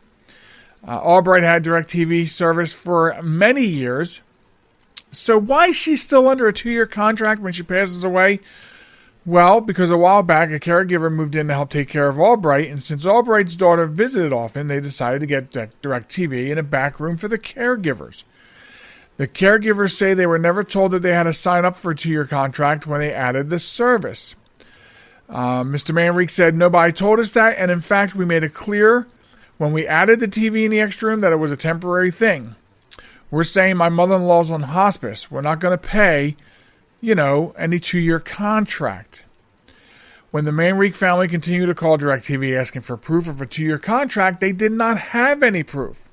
Albright had DirecTV service for many years. So why is she still under a 2-year contract when she passes away? Well, because a while back, a caregiver moved in to help take care of Albright, and since Albright's daughter visited often, they decided to get DirecTV in a back room for the caregivers. The caregivers say they were never told that they had to sign up for a 2-year contract when they added the service. Mr. Manrique said, nobody told us that, and in fact, we made it clear when we added the TV in the extra room that it was a temporary thing. We're saying my mother-in-law's on hospice. We're not going to pay any 2-year contract. When the Manrique family continued to call DirecTV asking for proof of a 2-year contract, they did not have any proof.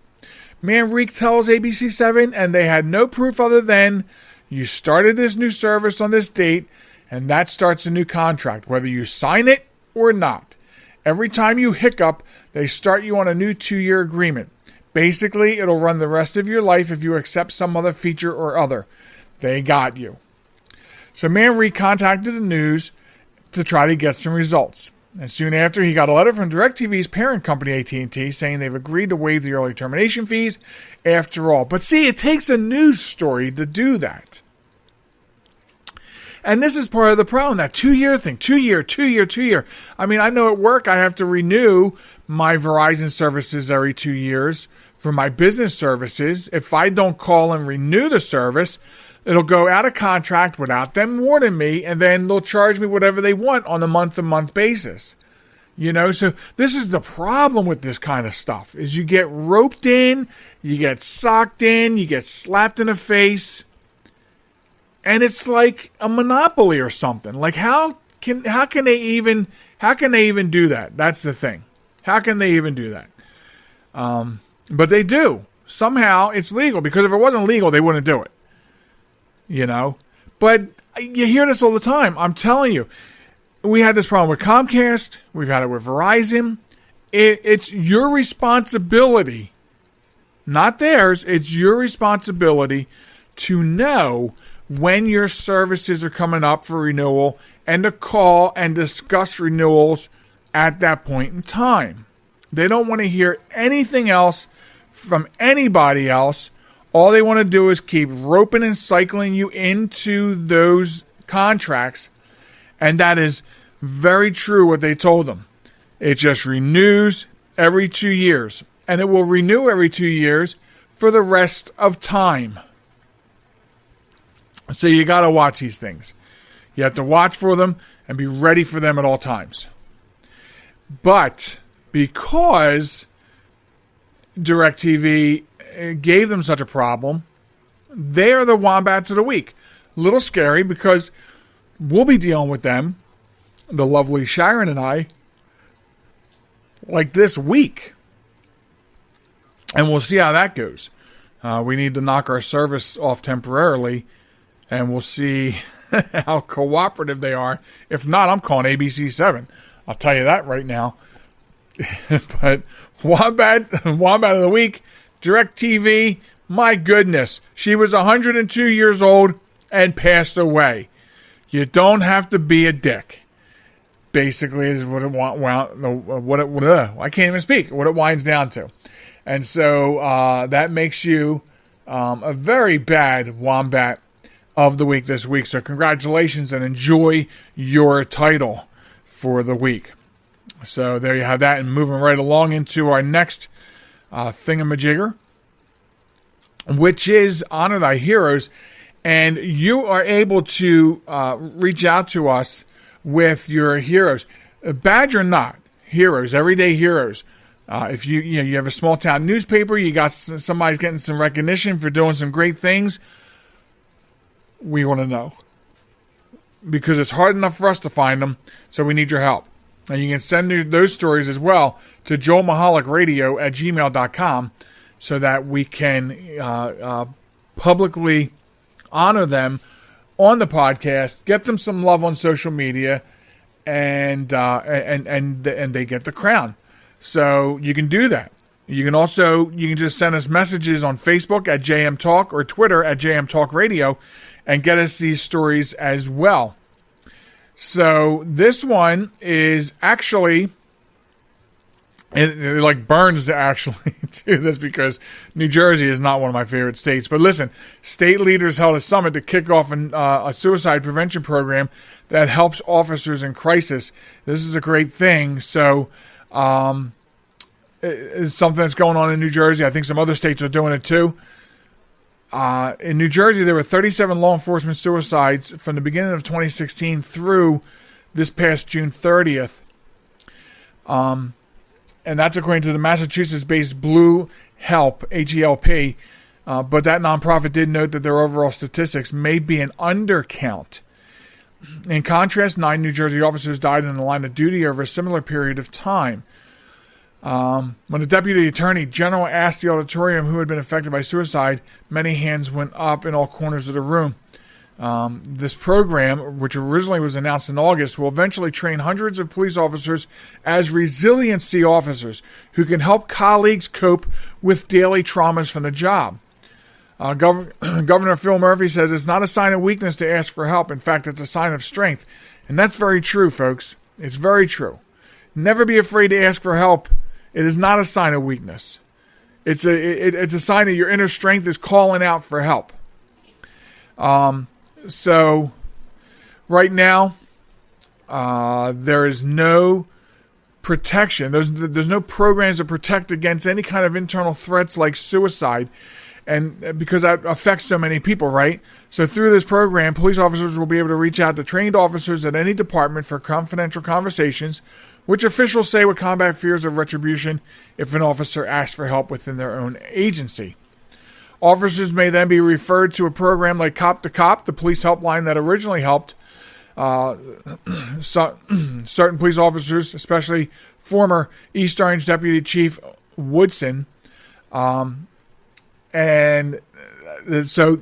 Manrique tells ABC7, and they had no proof other than, you started this new service on this date, and that starts a new contract, whether you sign it or not. Every time you hiccup, they start you on a new 2-year agreement. Basically, it'll run the rest of your life if you accept some other feature or other. They got you. So Manrique contacted the news to try to get some results. And soon after, he got a letter from DirecTV's parent company, AT&T, saying they've agreed to waive the early termination fees after all. But see, it takes a news story to do that. And this is part of the problem, that 2-year thing. 2-year. I mean, I know at work I have to renew my Verizon services every 2 years for my business services. If I don't call and renew the service, it'll go out of contract without them warning me, and then they'll charge me whatever they want on a month-to-month basis. So this is the problem with this kind of stuff, is you get roped in, you get socked in, you get slapped in the face, and it's like a monopoly or something. Like, how can they even do that? That's the thing. How can they even do that? But they do. Somehow it's legal, because if it wasn't legal, they wouldn't do it. But you hear this all the time. I'm telling you, we had this problem with Comcast. We've had it with Verizon. It's your responsibility, not theirs. It's your responsibility to know when your services are coming up for renewal and to call and discuss renewals at that point in time. They don't want to hear anything else from anybody else. All they want to do is keep roping and cycling you into those contracts. And that is very true what they told them. It just renews every 2 years. And it will renew every 2 years for the rest of time. So you got to watch these things. You have to watch for them and be ready for them at all times. But because DirecTV gave them such a problem, they are the Wombats of the week. A little scary, because we'll be dealing with them, the lovely Sharen and I, like this week. And we'll see how that goes. We need to knock our service off temporarily, and we'll see how cooperative they are. If not, I'm calling ABC7. I'll tell you that right now. But Wombat of the week, DirecTV, my goodness. She was 102 years old and passed away. You don't have to be a dick. Basically, is what I can't even speak. What it winds down to. And so that makes you a very bad Wombat of the week this week. So congratulations and enjoy your title for the week. So there you have that, and moving right along into our next thingamajigger, which is Honor Thy Heroes. And you are able to reach out to us with your heroes, badge or not, heroes, everyday heroes. If you have a small town newspaper, you got somebody's getting some recognition for doing some great things, we want to know, because it's hard enough for us to find them, so we need your help. And you can send those stories as well to joelmichalecradio@gmail.com so that we can publicly honor them on the podcast, get them some love on social media, and they get the crown. So you can do that. You can just send us messages on Facebook at JM Talk or Twitter at JM Talk Radio and get us these stories as well. So this one is actually, it like burns to actually do this, because New Jersey is not one of my favorite states. But listen, state leaders held a summit to kick off a suicide prevention program that helps officers in crisis. This is a great thing. So it's something that's going on in New Jersey. I think some other states are doing it too. In New Jersey, there were 37 law enforcement suicides from the beginning of 2016 through this past June 30th. And that's according to the Massachusetts-based Blue Help, HELP, But that nonprofit did note that their overall statistics may be an undercount. In contrast, 9 New Jersey officers died in the line of duty over a similar period of time. When the Deputy Attorney General asked the auditorium who had been affected by suicide, many hands went up in all corners of the room. This program, which originally was announced in August, will eventually train hundreds of police officers as resiliency officers who can help colleagues cope with daily traumas from the job. Governor Phil Murphy says it's not a sign of weakness to ask for help. In fact, it's a sign of strength. And that's very true, folks. It's very true. Never be afraid to ask for help. It is not a sign of weakness. It's a sign that your inner strength is calling out for help. So right now, there is no protection. There's no programs to protect against any kind of internal threats like suicide. And because that affects so many people, right? So through this program, police officers will be able to reach out to trained officers at any department for confidential conversations, which officials say would combat fears of retribution if an officer asks for help within their own agency. Officers may then be referred to a program like Cop to Cop, the police helpline that originally helped certain police officers, especially former East Orange Deputy Chief Woodson. And so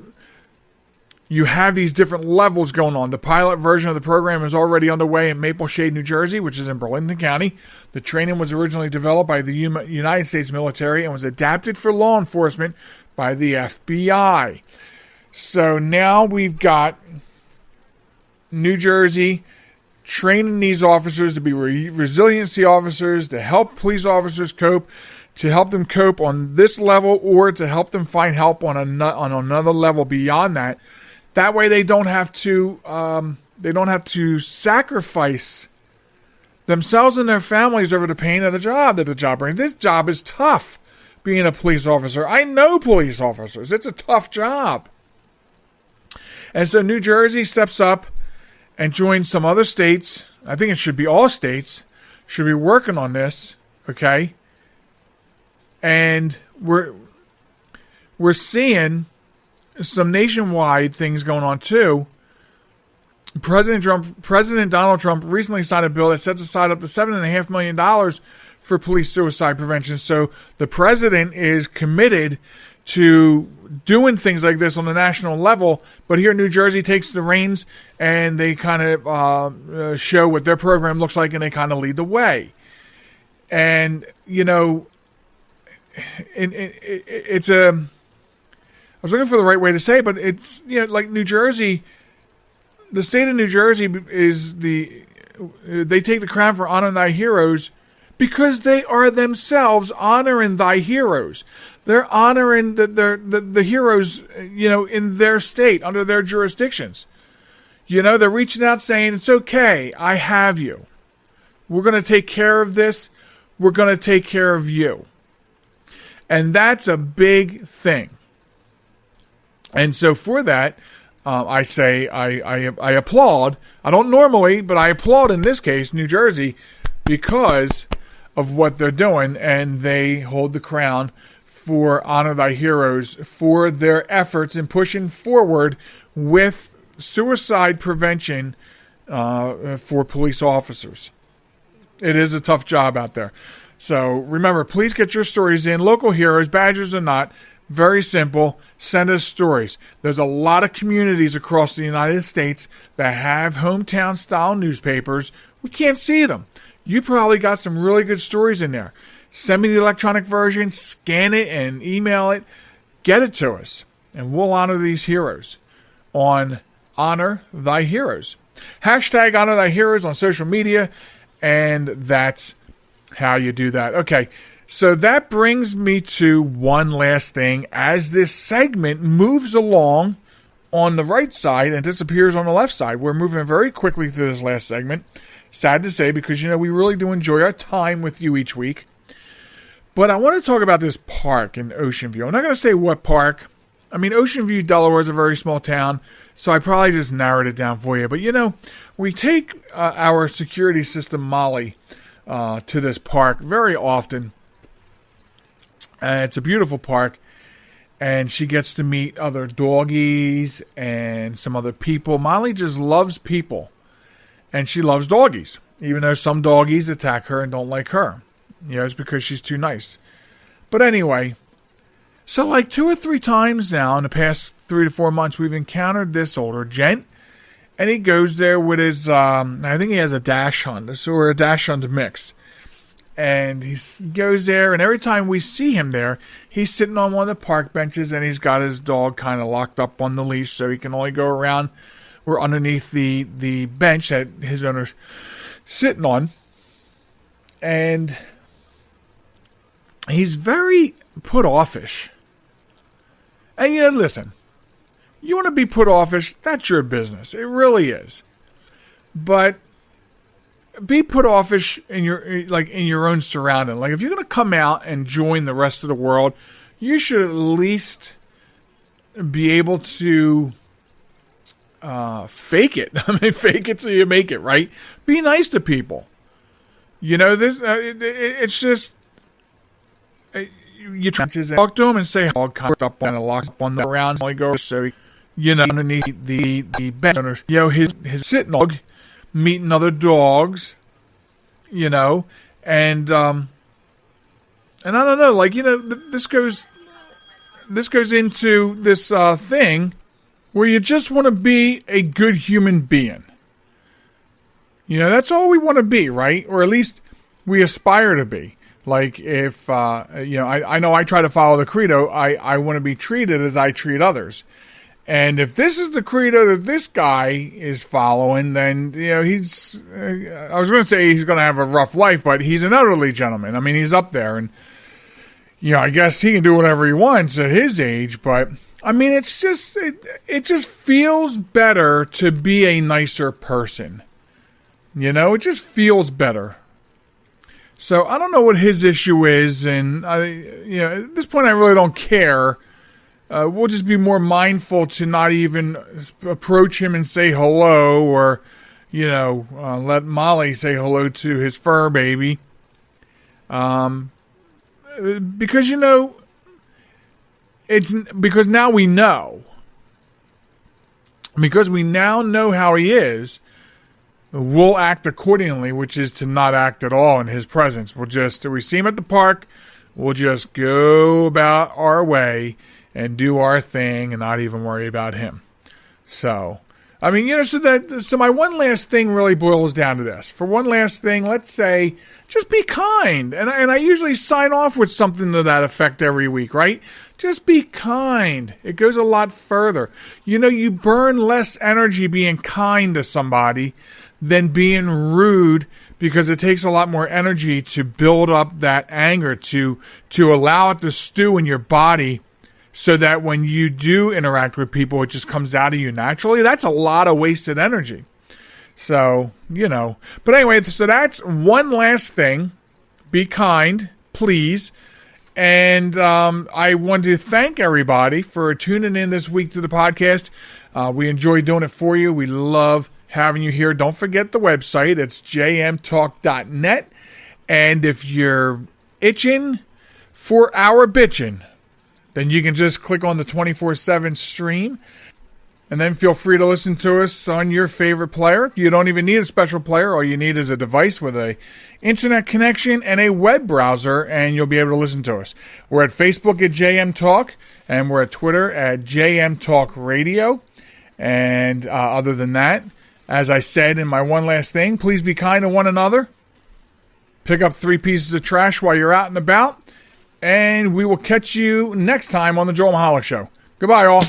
you have these different levels going on. The pilot version of the program is already underway in Maple Shade, New Jersey, which is in Burlington County. The training was originally developed by the United States military and was adapted for law enforcement by the FBI. So now we've got New Jersey training these officers to be resiliency officers, to help police officers cope, to help them cope on this level, or to help them find help on another level beyond that. That way, they don't have to sacrifice themselves and their families over the pain of the job that the job brings. This job is tough. Being a police officer, I know police officers. It's a tough job, and so New Jersey steps up and joins some other states. I think it should be all states should be working on this. Okay. And we're seeing some nationwide things going on too. President Donald Trump recently signed a bill that sets aside up to $7.5 million for police suicide prevention. So the president is committed to doing things like this on the national level. But here, New Jersey takes the reins and they kind of show what their program looks like, and they kind of lead the way. And you know. It's I was looking for the right way to say it, but it's, you know, like New Jersey, the state of New Jersey is they take the crown for honoring thy heroes because they are themselves honoring thy heroes. They're honoring the heroes, you know, in their state, under their jurisdictions. You know, they're reaching out saying, it's okay, I have you. We're going to take care of this. We're going to take care of you. And that's a big thing. And so for that, I say I applaud. I don't normally, but I applaud in this case, New Jersey, because of what they're doing. And they hold the crown for Honor Thy Heroes for their efforts in pushing forward with suicide prevention for police officers. It is a tough job out there. So remember, please get your stories in. Local heroes, badgers or not, very simple. Send us stories. There's a lot of communities across the United States that have hometown-style newspapers. We can't see them. You probably got some really good stories in there. Send me the electronic version, scan it, and email it. Get it to us, and we'll honor these heroes on Honor Thy Heroes. Hashtag Honor Thy Heroes on social media, and that's how you do that. Okay, so that brings me to one last thing. As this segment moves along on the right side and disappears on the left side, we're moving very quickly through this last segment. Sad to say, because, you know, we really do enjoy our time with you each week. But I want to talk about this park in Ocean View. I'm not going to say what park. I mean, Ocean View, Delaware is a very small town, so I probably just narrowed it down for you. But, you know, we take our security system, Molly, to this park very often. It's a beautiful park. and she gets to meet other doggies and some other people. Molly just loves people, and she loves doggies, even though some doggies attack her and don't like her. It's because she's too nice. But anyway, so like 2 or 3 times now in the past 3 to 4 months, we've encountered this older gent, and he goes there with his, I think he has a dachshund, or a dachshund mix. And he goes there, and every time we see him there, he's sitting on one of the park benches, and he's got his dog kind of locked up on the leash, so he can only go around or underneath the bench that his owner's sitting on. And he's very put offish. And listen, you want to be put offish, that's your business. It really is. But be put offish in your own surrounding. Like, if you're going to come out and join the rest of the world, you should at least be able to fake it. I mean, fake it so you make it, right? Be nice to people. It's just you talk to him and say, "Dog cocked up and locks up on the ground." Only go so underneath the bench. His sitting dog meeting other dogs, and I don't know, this goes into this thing where you just want to be a good human being. That's all we want to be, right? Or at least we aspire to be. Like, if I know I try to follow the credo, I want to be treated as I treat others. And if this is the credo that this guy is following, then, he's, I was going to say he's going to have a rough life, but he's an elderly gentleman. I mean, he's up there, and, I guess he can do whatever he wants at his age, but, I mean, it's just, it just feels better to be a nicer person. It just feels better. So, I don't know what his issue is, and, at this point, I really don't care. We'll just be more mindful to not even approach him and say hello, or, let Molly say hello to his fur baby. Because, it's because now we know. Because we now know how he is, we'll act accordingly, which is to not act at all in his presence. We see him at the park, we'll just go about our way and do our thing and not even worry about him. So, I mean, so my one last thing really boils down to this. For one last thing, let's say, just be kind. And I usually sign off with something to that effect every week, right? Just be kind. It goes a lot further. You burn less energy being kind to somebody than being rude, because it takes a lot more energy to build up that anger, to allow it to stew in your body, so that when you do interact with people, it just comes out of you naturally. That's a lot of wasted energy. So, But anyway, so that's one last thing. Be kind, please. And I want to thank everybody for tuning in this week to the podcast. We enjoy doing it for you. We love having you here. Don't forget the website. It's jmtalk.net. And if you're itching for our bitchin', then you can just click on the 24/7 stream, and then feel free to listen to us on your favorite player. You don't even need a special player. All you need is a device with a internet connection and a web browser, and you'll be able to listen to us. We're at Facebook at JM Talk, and we're at Twitter at JM Talk Radio. And other than that, as I said in my one last thing, please be kind to one another. Pick up 3 pieces of trash while you're out and about. And we will catch you next time on the Joel Michalec Show. Goodbye, all.